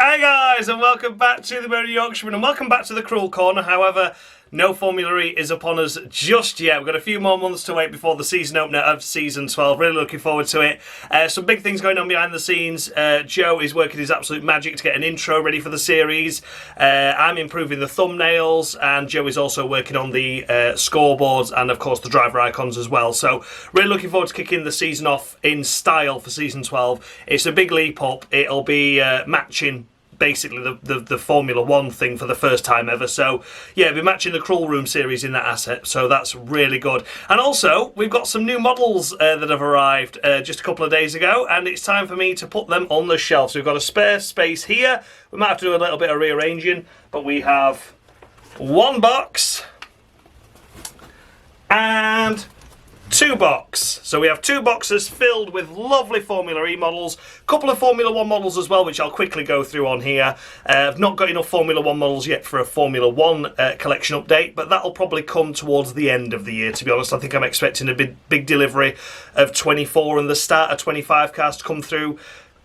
Hi guys, and welcome back to the Merry Yorkshireman, and welcome back to the Cruel Corner. However, no Formula E is upon us just yet. We've got a few more months to wait before the season opener of Season 12. Really looking forward to it. Some big things going on behind the scenes. Joe is working his absolute magic to get an intro ready for the series. I'm improving the thumbnails, and Joe is also working on the scoreboards and, of course, the driver icons as well. So, really looking forward to kicking the season off in style for Season 12. It's a big leap up. It'll be matching basically the Formula 1 thing for the first time ever. So, yeah, we're matching the Cruel Room series in that asset, so that's really good. And also, we've got some new models that have arrived just a couple of days ago, and it's time for me to put them on the shelf. So we've got a spare space here. We might have to do a little bit of rearranging, but we have one box and two boxes. So we have two boxes filled with lovely Formula E models, a couple of Formula 1 models as well, which I'll quickly go through on here. I've not got enough Formula 1 models yet for a Formula 1 collection update, but that'll probably come towards the end of the year, to be honest. I think I'm expecting a big delivery of 24 and the start of 25 cars to come through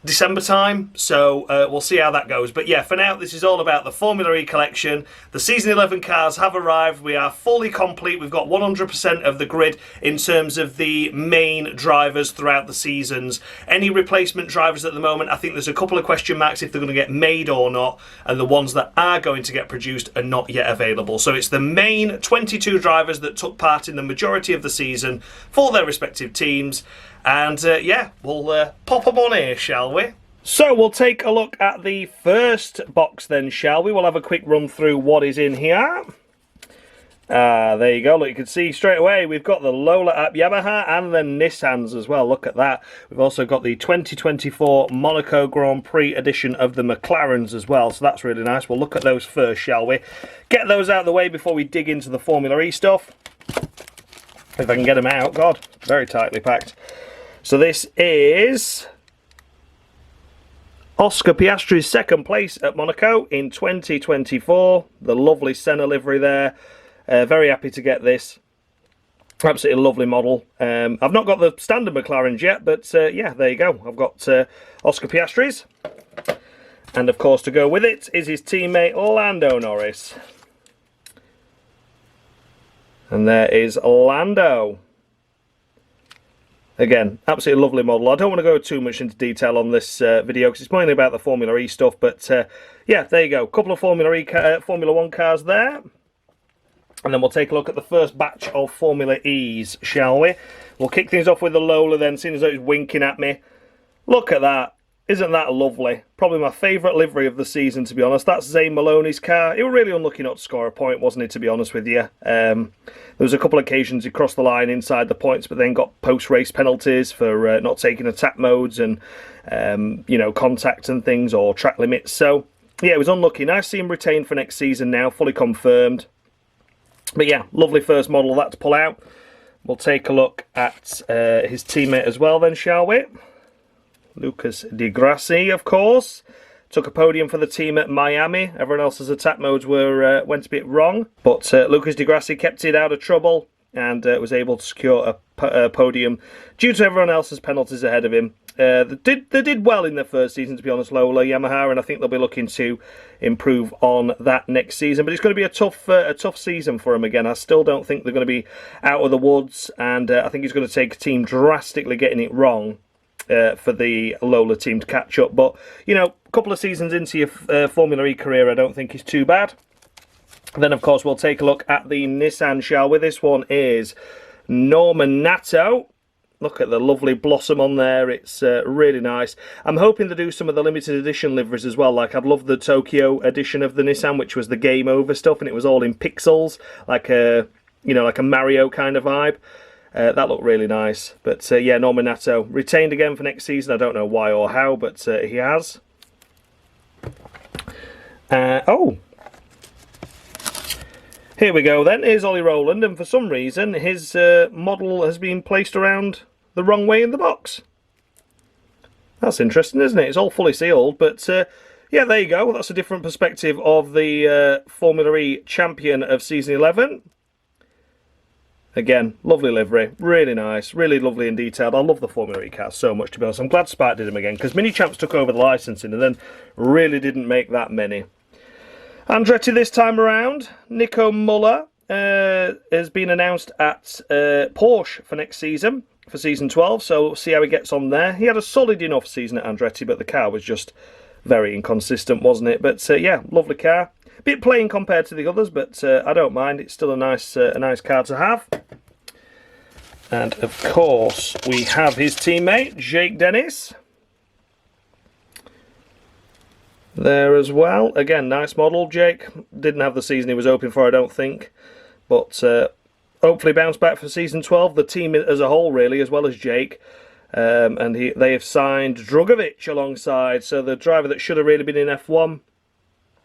December time, so we'll see how that goes. But yeah, for now, this is all about the Formula E collection. The Season 11 cars have arrived. We are fully complete. We've got 100% of the grid in terms of the main drivers throughout the seasons. Any replacement drivers at the moment, I think there's a couple of question marks if they're going to get made or not, and the ones that are going to get produced are not yet available. So it's the main 22 drivers that took part in the majority of the season for their respective teams. And yeah, we'll pop them on here, shall we? So we'll take a look at the first box then, shall we? We'll have a quick run through what is in here. There you go. Look, you can see straight away we've got the Lola app Yamaha and the Nissans as well. Look at that. We've also got the 2024 Monaco Grand Prix edition of the McLarens as well. So that's really nice. We'll look at those first, shall we? Get those out of the way before we dig into the Formula E stuff. If I can get them out. God, very tightly packed. So this is Oscar Piastri's second place at Monaco in 2024. The lovely Senna livery there. Very happy to get this. Absolutely lovely model. I've not got the standard McLarens yet, but yeah, there you go. I've got Oscar Piastri's. And of course, to go with it is his teammate Lando Norris. And there is Lando. Again, absolutely lovely model. I don't want to go too much into detail on this video because it's mainly about the Formula E stuff. But yeah, there you go. A couple of Formula 1 cars there. And then we'll take a look at the first batch of Formula E's, shall we? We'll kick things off with the Lola then, seeing as though it's winking at me. Look at that. Isn't that lovely? Probably my favourite livery of the season, to be honest. That's Zane Maloney's car. He was really unlucky not to score a point, wasn't he, to be honest with you? There was a couple of occasions he crossed the line inside the points, but then got post-race penalties for not taking attack modes and, you know, contact and things, or track limits. So, yeah, it was unlucky. Nice to see him retained for next season now, fully confirmed. But yeah, lovely first model of that to pull out. We'll take a look at his teammate as well then, shall we? Lucas Di Grassi, of course. Took a podium for the team at Miami. Everyone else's attack modes went a bit wrong. But Lucas Di Grassi kept it out of trouble and was able to secure a podium due to everyone else's penalties ahead of him. They did well in their first season, to be honest, Lola, Yamaha, and I think they'll be looking to improve on that next season. But it's going to be a tough season for him again. I still don't think they're going to be out of the woods, and I think it's going to take a team drastically getting it wrong for the Lola team to catch up. But, you know, a couple of seasons into your Formula E career, I don't think is too bad. Then, of course, we'll take a look at the Nissan, shall we? This one is Norman Nato. Look at the lovely blossom on there. It's really nice. I'm hoping to do some of the limited edition liveries as well. Like, I'd love the Tokyo edition of the Nissan, which was the game over stuff, and it was all in pixels, like a, you know, like a Mario kind of vibe. That looked really nice. But yeah, Norman Nato retained again for next season. I don't know why or how, but he has. Oh, here we go then. Here's Ollie Rowland, and for some reason his model has been placed around the wrong way in the box. That's interesting, isn't it? It's all fully sealed, but yeah, there you go. That's a different perspective of the Formula E champion of Season 11. Again, lovely livery, really nice, really lovely and detailed. I love the Formula E cars so much, to be honest. I'm glad Spark did them again, because Mini Champs took over the licensing and then really didn't make that many. Andretti this time around. Nico Muller has been announced at Porsche for next season, for season 12, so we'll see how he gets on there. He had a solid enough season at Andretti, but the car was just very inconsistent, wasn't it? But yeah, lovely car. Bit plain compared to the others, but I don't mind. It's still a nice car to have. And of course, we have his teammate, Jake Dennis, there as well. Again, nice model. Jake didn't have the season he was hoping for, I don't think, but hopefully bounce back for season 12. The team as a whole, really, as well as Jake. And they have signed Drugovic alongside, so the driver that should have really been in F1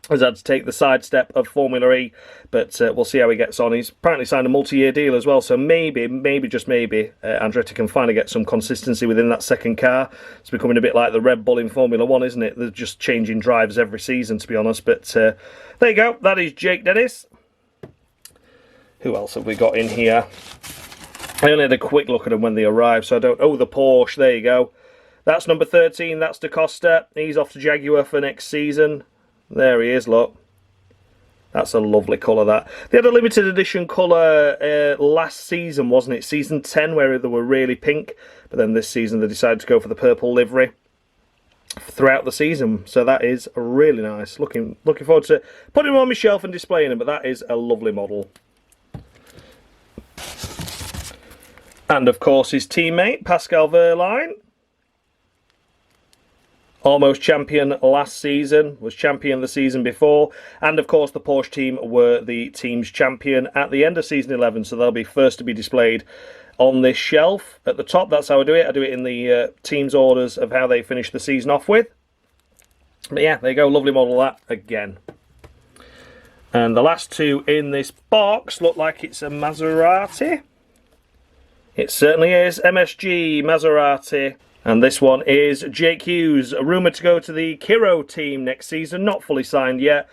has had to take the sidestep of Formula E, but we'll see how he gets on. He's apparently signed a multi-year deal as well, so maybe, just maybe, Andretti can finally get some consistency within that second car. It's becoming a bit like the Red Bull in Formula 1, isn't it? They're just changing drivers every season, to be honest, but there you go. That is Jake Dennis. Who else have we got in here? I only had a quick look at them when they arrived, so I don't... Oh, the Porsche, there you go. That's number 13, that's Da Costa. He's off to Jaguar for next season. There he is, look. That's a lovely colour, that. They had a limited edition colour last season, wasn't it? Season 10, where they were really pink. But then this season they decided to go for the purple livery throughout the season. So that is really nice. Looking forward to putting them on my shelf and displaying them. But that is a lovely model. And, of course, his teammate, Pascal Wehrlein. Almost champion last season, was champion the season before, and of course the Porsche team were the team's champion at the end of season 11, so they'll be first to be displayed on this shelf. At the top, that's how I do it. I do it in the team's orders of how they finish the season off with. But yeah, there you go, lovely model that again. And the last two in this box look like it's a Maserati. It certainly is, MSG Maserati. And this one is Jake Hughes, rumoured to go to the Kiro team next season. Not fully signed yet.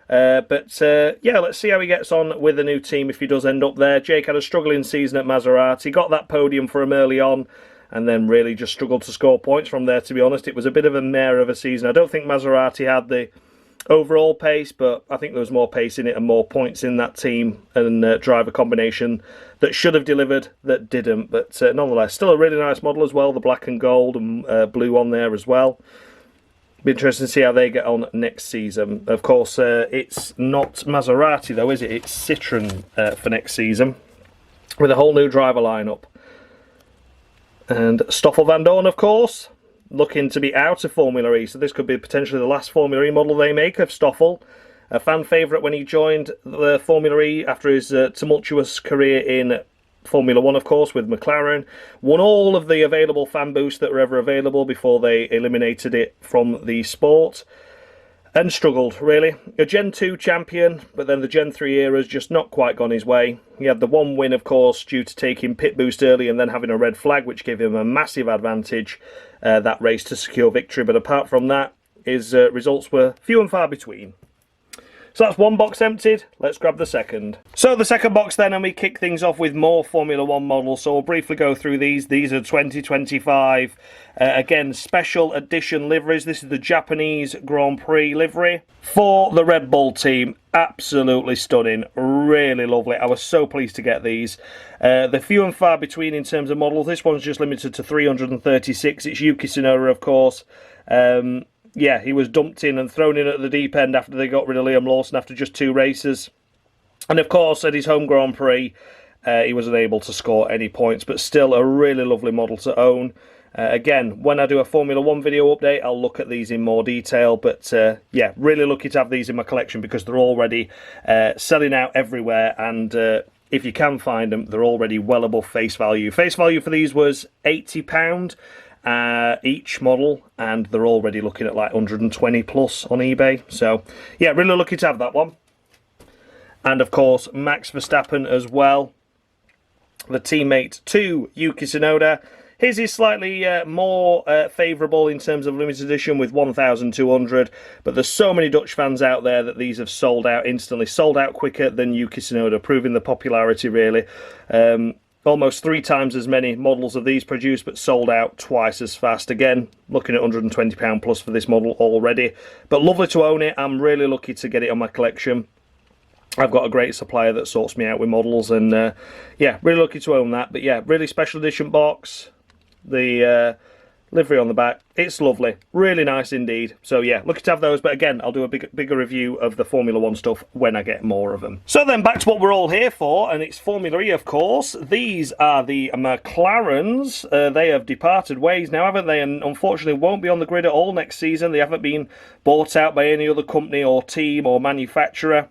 But yeah, let's see how he gets on with the new team if he does end up there. Jake had a struggling season at Maserati. Got that podium for him early on. And then really just struggled to score points from there, to be honest. It was a bit of a mare of a season. I don't think Maserati had the overall pace, but I think there was more pace in it and more points in that team and driver combination that should have delivered that didn't. But nonetheless, still a really nice model as well. The black and gold and blue on there as well. Be interesting to see how they get on next season. Of course, it's not Maserati though, is it? It's Citroen for next season with a whole new driver lineup. And Stoffel Van Dorn, of course, looking to be out of Formula E, so this could be potentially the last Formula E model they make of Stoffel. A fan favourite when he joined the Formula E after his tumultuous career in Formula 1, of course, with McLaren. Won all of the available fan boosts that were ever available before they eliminated it from the sport. And struggled, really. A Gen 2 champion, but then the Gen 3 era's just not quite gone his way. He had the one win, of course, due to taking pit boost early and then having a red flag, which gave him a massive advantage that race to secure victory. But apart from that, his results were few and far between. So that's one box emptied. Let's grab the second. So the second box then, and we kick things off with more Formula 1 models. So we'll briefly go through these. These are 2025. Again, special edition liveries. This is the Japanese Grand Prix livery for the Red Bull team. Absolutely stunning. Really lovely. I was so pleased to get these. They're few and far between in terms of models. This one's just limited to 336. It's Yuki Tsunoda, of course. Yeah, he was dumped in and thrown in at the deep end after they got rid of Liam Lawson after just 2 races. And of course, at his home Grand Prix, he wasn't able to score any points, but still a really lovely model to own. Again, when I do a Formula 1 video update, I'll look at these in more detail. But yeah, really lucky to have these in my collection because they're already selling out everywhere. And if you can find them, they're already well above face value. Face value for these was £80. Each model, and they're already looking at like 120 plus on eBay. So yeah, really lucky to have that one. And of course Max Verstappen as well, the teammate to Yuki Tsunoda. His is slightly more favourable in terms of limited edition with 1,200, but there's so many Dutch fans out there that these have sold out instantly, sold out quicker than Yuki Tsunoda, proving the popularity really. Almost 3 times as many models of these produced, but sold out twice as fast. Again, looking at £120 plus for this model already. But lovely to own it. I'm really lucky to get it on my collection. I've got a great supplier that sorts me out with models, and yeah, really lucky to own that. But yeah, really special edition box. The livery on the back, it's lovely, really nice indeed. So yeah, lucky to have those, but again, I'll do a bigger review of the Formula 1 stuff when I get more of them. So then back to what we're all here for, and it's Formula E, of course. These are the McLarens. They have departed ways now, haven't they? And unfortunately won't be on the grid at all next season. They haven't been bought out by any other company or team or manufacturer.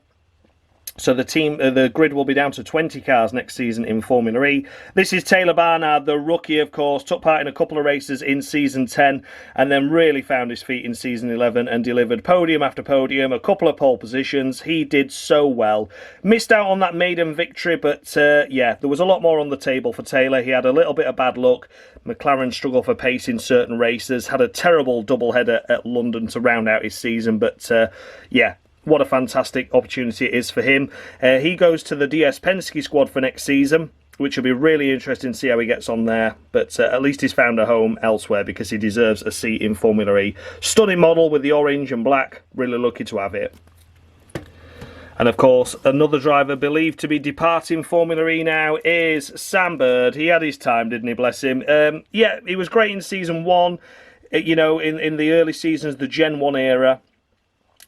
So the grid will be down to 20 cars next season in Formula E. This is Taylor Barnard, the rookie, of course. Took part in a couple of races in Season 10 and then really found his feet in Season 11 and delivered podium after podium, a couple of pole positions. He did so well. Missed out on that maiden victory, but yeah, there was a lot more on the table for Taylor. He had a little bit of bad luck. McLaren struggled for pace in certain races. Had a terrible doubleheader at London to round out his season, but yeah, what a fantastic opportunity it is for him. He goes to the DS Penske squad for next season, which will be really interesting to see how he gets on there. But at least he's found a home elsewhere because he deserves a seat in Formula E. Stunning model with the orange and black. Really lucky to have it. And of course, another driver believed to be departing Formula E now is Sam Bird. He had his time, didn't he? Bless him. Yeah, he was great in Season 1. You know, in the early seasons, the Gen 1 era.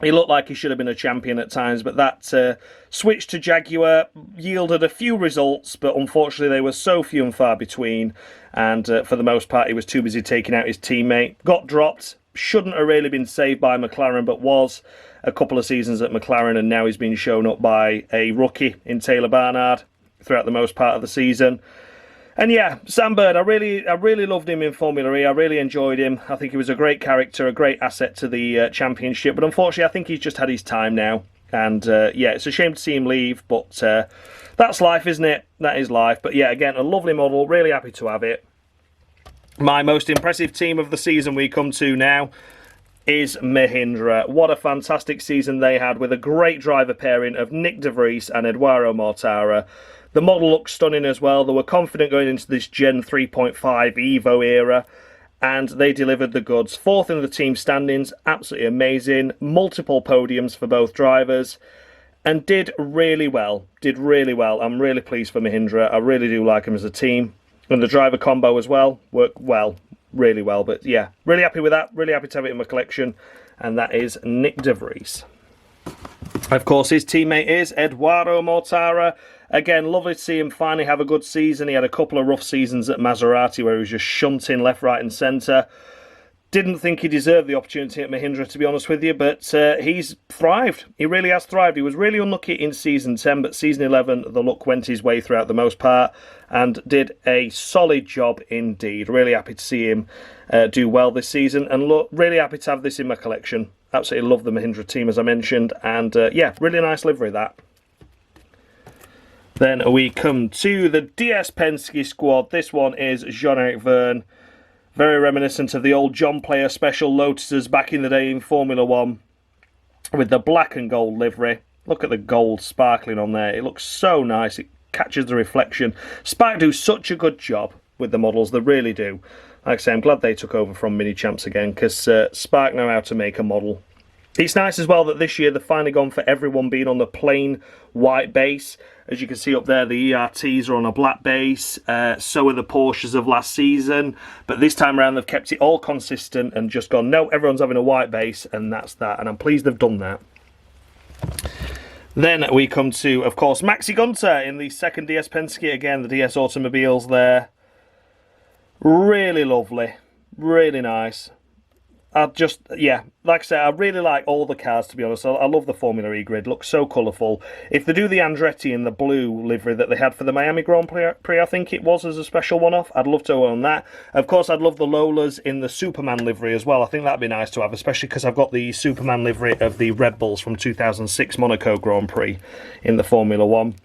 He looked like he should have been a champion at times, but that switch to Jaguar yielded a few results, but unfortunately they were so few and far between, and for the most part he was too busy taking out his teammate. Got dropped, shouldn't have really been saved by McLaren, but was a couple of seasons at McLaren, and now he's been shown up by a rookie in Taylor Barnard throughout the most part of the season. And yeah, Sam Bird, I really loved him in Formula E. I really enjoyed him. I think he was a great character, a great asset to the championship. But unfortunately, I think he's just had his time now. And yeah, it's a shame to see him leave. But that's life, isn't it? That is life. But yeah, again, a lovely model. Really happy to have it. My most impressive team of the season we come to now is Mahindra. What a fantastic season they had with a great driver pairing of Nick De Vries and Eduardo Mortara. The model looks stunning as well. They were confident going into this Gen 3.5 EVO era, and they delivered the goods. 4th in the team standings, absolutely amazing. Multiple podiums for both drivers, and did really well. I'm really pleased for Mahindra. I really do like them as a team. And the driver combo as well worked well, really well. But yeah, really happy with that. Really happy to have it in my collection. And that is Nick De Vries. Of course, his teammate is Eduardo Mortara. Again, lovely to see him finally have a good season. He had a couple of rough seasons at Maserati where he was just shunting left, right and centre. Didn't think he deserved the opportunity at Mahindra, to be honest with you, but he's thrived. He really has thrived. He was really unlucky in Season 10, but Season 11, the luck went his way throughout the most part and did a solid job indeed. Really happy to see him do well this season, and look, really happy to have this in my collection. Absolutely love the Mahindra team, as I mentioned, and yeah, really nice livery that. Then we come to the DS Penske squad. This one is Jean-Eric Vergne. Very reminiscent of the old John Player Special Lotuses back in the day in Formula 1. With the black and gold livery. Look at the gold sparkling on there. It looks so nice. It catches the reflection. Spark do such a good job with the models. They really do. Like I say, I'm glad they took over from Mini Champs again, because Spark know how to make a model. It's nice as well that this year they've finally gone for everyone being on the plain white base. As you can see up there, the ERTs are on a black base. So are the Porsches of last season. But this time around they've kept it all consistent and just gone, no, everyone's having a white base, and that's that. And I'm pleased they've done that. Then we come to, of course, Maxi Gunter in the second DS Penske. Again, the DS automobiles there. Really lovely. Really nice. Yeah, like I said, I really like all the cars, to be honest. I love the Formula E grid. Looks so colourful. If they do the Andretti in the blue livery that they had for the Miami Grand Prix, I think it was, as a special one-off, I'd love to own that. Of course, I'd love the Lolas in the Superman livery as well. I think that'd be nice to have, especially because I've got the Superman livery of the Red Bulls from 2006 Monaco Grand Prix in the Formula 1.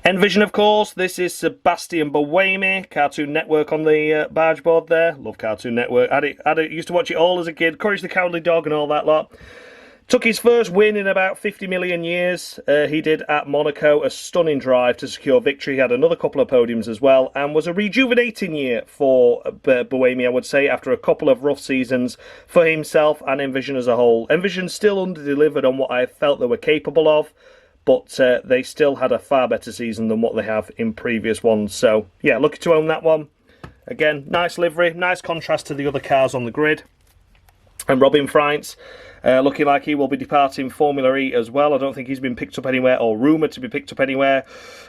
Envision, of course. This is Sebastian Buemi, Cartoon Network on the barge board there. Love Cartoon Network. Used to watch it all as a kid. Courage the Cowardly Dog and all that lot. Took his first win in about 50 million years. He did at Monaco, a stunning drive to secure victory. He had another couple of podiums as well, and was a rejuvenating year for Buemi, I would say, after a couple of rough seasons for himself and Envision as a whole. Envision still under-delivered on what I felt they were capable of, but they still had a far better season than what they have in previous ones. So, yeah, lucky to own that one. Again, nice livery, nice contrast to the other cars on the grid. And Robin Freins, looking like he will be departing Formula E as well. I don't think he's been picked up anywhere, or rumoured to be picked up anywhere,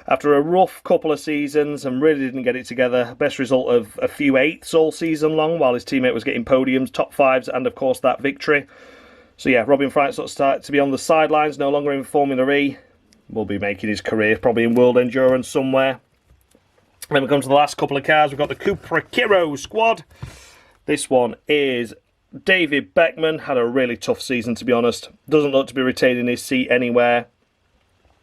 after a rough couple of seasons and really didn't get it together. Best result of a few eighths all season long, while his teammate was getting podiums, top fives, and of course that victory. So yeah, Robin Freins sort of started to be on the sidelines, no longer in Formula E. Will be making his career probably in World Endurance somewhere. Then we come to the last couple of cars. We've got the Cupra Kiro squad. This one is David Beckman. Had a really tough season, to be honest. Doesn't look to be retaining his seat anywhere.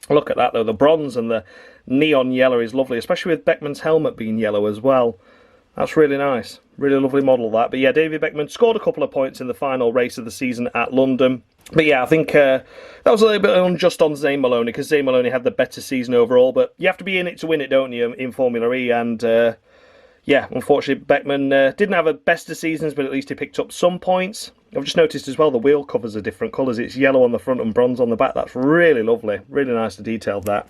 Look at that though, the bronze and the neon yellow is lovely, especially with Beckman's helmet being yellow as well. That's really nice. Really lovely model, that. But yeah, David Beckman scored a couple of points in the final race of the season at London. But yeah, I think that was a little bit unjust on Zane Maloney, because Zane Maloney had the better season overall. But you have to be in it to win it, don't you, in Formula E? And yeah, unfortunately, Beckman didn't have a best of seasons, but at least he picked up some points. I've just noticed as well the wheel covers are different colours. It's yellow on the front and bronze on the back. That's really lovely. Really nice to detail that.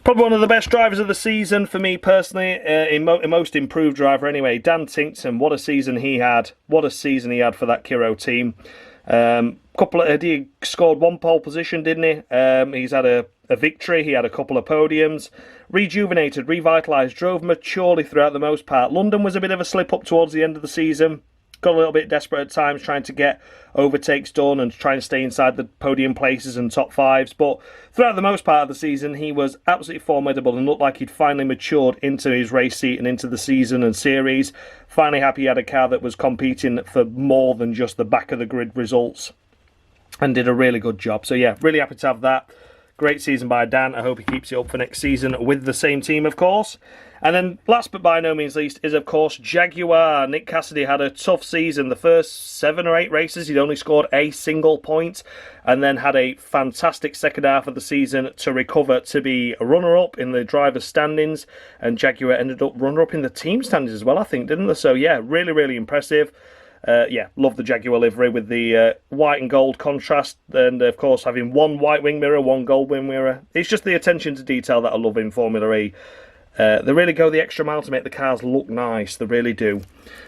Probably one of the best drivers of the season for me personally, most improved driver anyway. Dan Tinkton, what a season he had. What a season he had for that Kiro team. He scored one pole position, didn't he? He's had a victory. He had a couple of podiums. Rejuvenated, revitalised, drove maturely throughout the most part. London was a bit of a slip up towards the end of the season. Got a little bit desperate at times trying to get overtakes done and try and stay inside the podium places and top fives. But throughout the most part of the season, he was absolutely formidable and looked like he'd finally matured into his race seat and into the season and series. Finally happy he had a car that was competing for more than just the back of the grid results, and did a really good job. So yeah, really happy to have that. Great season by Dan. I hope he keeps it up for next season with the same team, of course. And then last but by no means least is, of course, Jaguar. Nick Cassidy had a tough season. The first 7 or 8 races, he'd only scored a single point, and then had a fantastic second half of the season to recover to be a runner-up in the driver's standings. And Jaguar ended up runner-up in the team standings as well, I think, didn't they? So yeah, really, really impressive. Yeah, love the Jaguar livery with the white and gold contrast, and of course having one white wing mirror, one gold wing mirror. It's just the attention to detail that I love in Formula E. They really go the extra mile to make the cars look nice, they really do.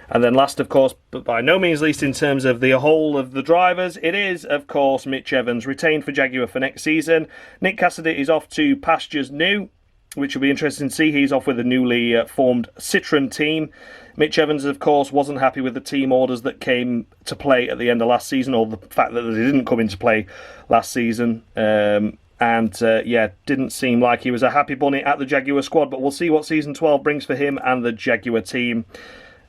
And then last, of course, but by no means least in terms of the whole of the drivers, it is, of course, Mitch Evans, retained for Jaguar for next season. Nick Cassidy is off to pastures new, which will be interesting to see. He's off with a newly formed Citroën team. Mitch Evans, of course, wasn't happy with the team orders that came to play at the end of last season, or the fact that they didn't come into play last season. Yeah, didn't seem like he was a happy bunny at the Jaguar squad, but we'll see what Season 12 brings for him and the Jaguar team.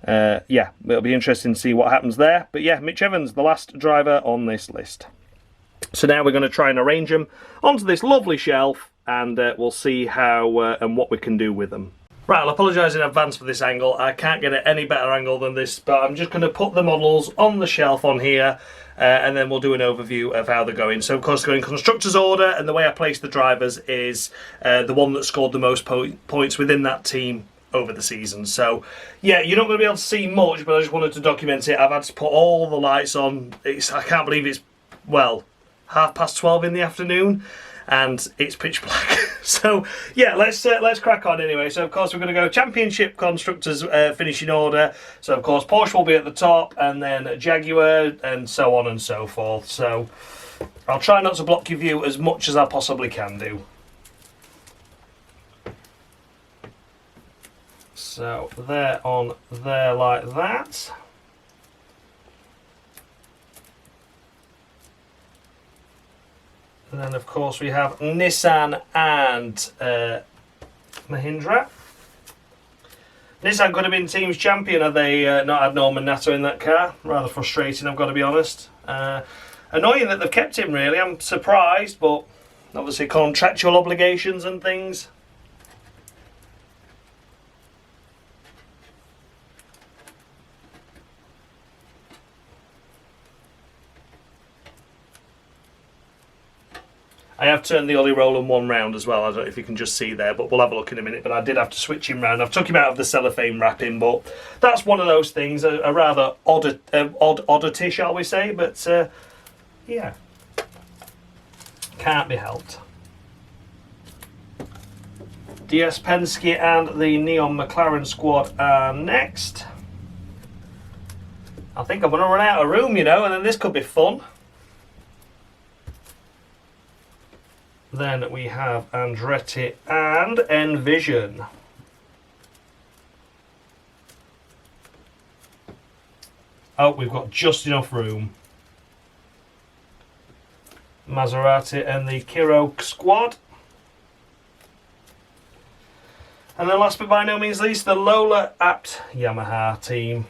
Yeah, it'll be interesting to see what happens there. But yeah, Mitch Evans, the last driver on this list. So now we're going to try and arrange them onto this lovely shelf, and we'll see how and what we can do with them. Right, I'll apologise in advance for this angle. I can't get it any better angle than this, but I'm just going to put the models on the shelf on here, and then we'll do an overview of how they're going. So, of course, going constructors order, and the way I place the drivers is the one that scored the most points within that team over the season. So, yeah, you're not going to be able to see much, but I just wanted to document it. I've had to put all the lights on. I can't believe it's, well, 12:30 in the afternoon, and it's pitch black. So yeah, let's crack on anyway. So of course we're going to go Championship Constructors finishing order. So of course Porsche will be at the top, and then Jaguar, and so on and so forth. So I'll try not to block your view as much as I possibly can do. So they're on there like that. And then, of course, we have Nissan and Mahindra. Nissan could have been team's champion had they not had Norman Nato in that car. Rather frustrating, I've got to be honest. Annoying that they've kept him, really. I'm surprised, but obviously contractual obligations and things. I have turned the Ollie Roland one round as well. I don't know if you can just see there, but we'll have a look in a minute. But I did have to switch him round. I've took him out of the cellophane wrapping, but that's one of those things, a rather oddity, shall we say. But yeah, can't be helped. DS Penske and the Neon McLaren squad are next. I think I'm going to run out of room, you know, and then this could be fun. Then we have Andretti and Envision. Oh, we've got just enough room. Maserati and the Kiro squad. And then last but by no means least, the Lola Apt Yamaha team.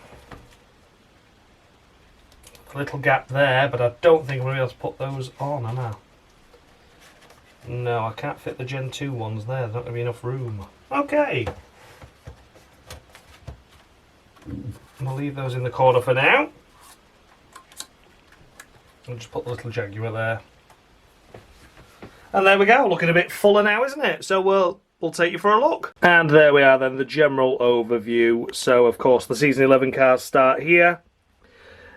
A little gap there, but I don't think I'm going to be able to put those on, am I? No, I can't fit the Gen 2 ones there. There's not going to be enough room. Okay. We'll leave those in the corner for now. I'll just put the little Jaguar there. And there we go. Looking a bit fuller now, isn't it? So we'll take you for a look. And there we are then, the general overview. So, of course, the Season 11 cars start here.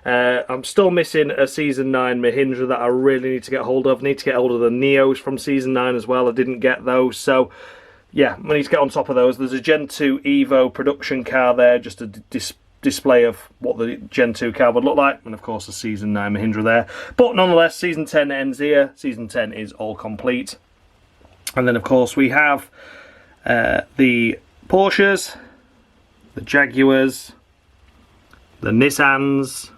I'm still missing a Season 9 Mahindra that I really need to get hold of. I need to get hold of the Neos from Season 9 as well. I didn't get those, so yeah, I need to get on top of those. There's a Gen 2 EVO production car there, just a display of what the Gen 2 car would look like, and of course a Season 9 Mahindra there. But nonetheless, Season 10 ends here. Season 10 is all complete. And then of course we have the Porsches, the Jaguars, the Nissans,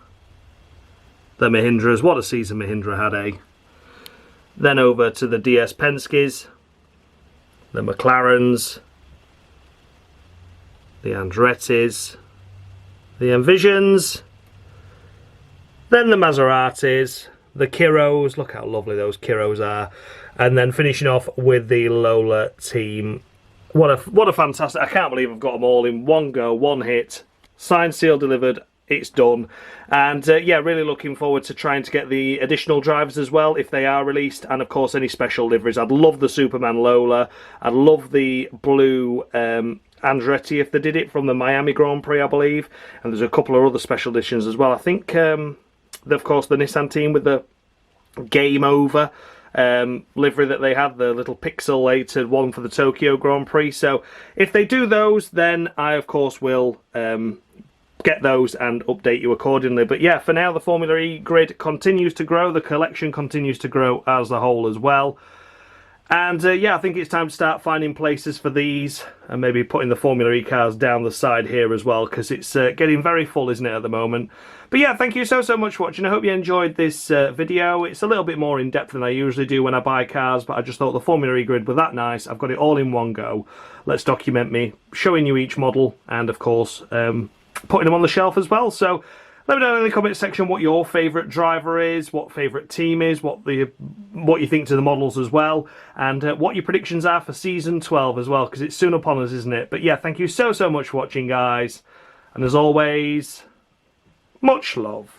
the Mahindras. What a season Mahindra had, eh? Then over to the DS Penske's, the McLarens, the Andretti's, the Envisions, then the Maseratis, the Kiros. Look how lovely those Kiros are. And then finishing off with the Lola team. What a fantastic... I can't believe I've got them all in one go, one hit. Signed, sealed, delivered. It's done. And yeah, really looking forward to trying to get the additional drivers as well if they are released, and of course any special liveries. I'd love the Superman Lola. I'd love the blue Andretti if they did it from the Miami Grand Prix, I believe. And there's a couple of other special editions as well. I think of course the Nissan team with the Game Over livery that they had, the little pixelated one for the Tokyo Grand Prix. So if they do those, then I of course will get those and update you accordingly. But yeah, for now the Formula E grid continues to grow, the collection continues to grow as a whole as well. And yeah, I think it's time to start finding places for these and maybe putting the Formula E cars down the side here as well, because it's getting very full, isn't it, at the moment. But yeah, thank you so much for watching. I hope you enjoyed this video. It's a little bit more in depth than I usually do when I buy cars, but I just thought the Formula E grid was that nice. I've got it all in one go. Let's document me showing you each model and of course putting them on the shelf as well. So let me know in the comment section what your favourite driver is, what favourite team is, what you think to the models as well, and what your predictions are for Season 12 as well, because it's soon upon us, isn't it? But yeah, thank you so much for watching, guys. And as always, much love.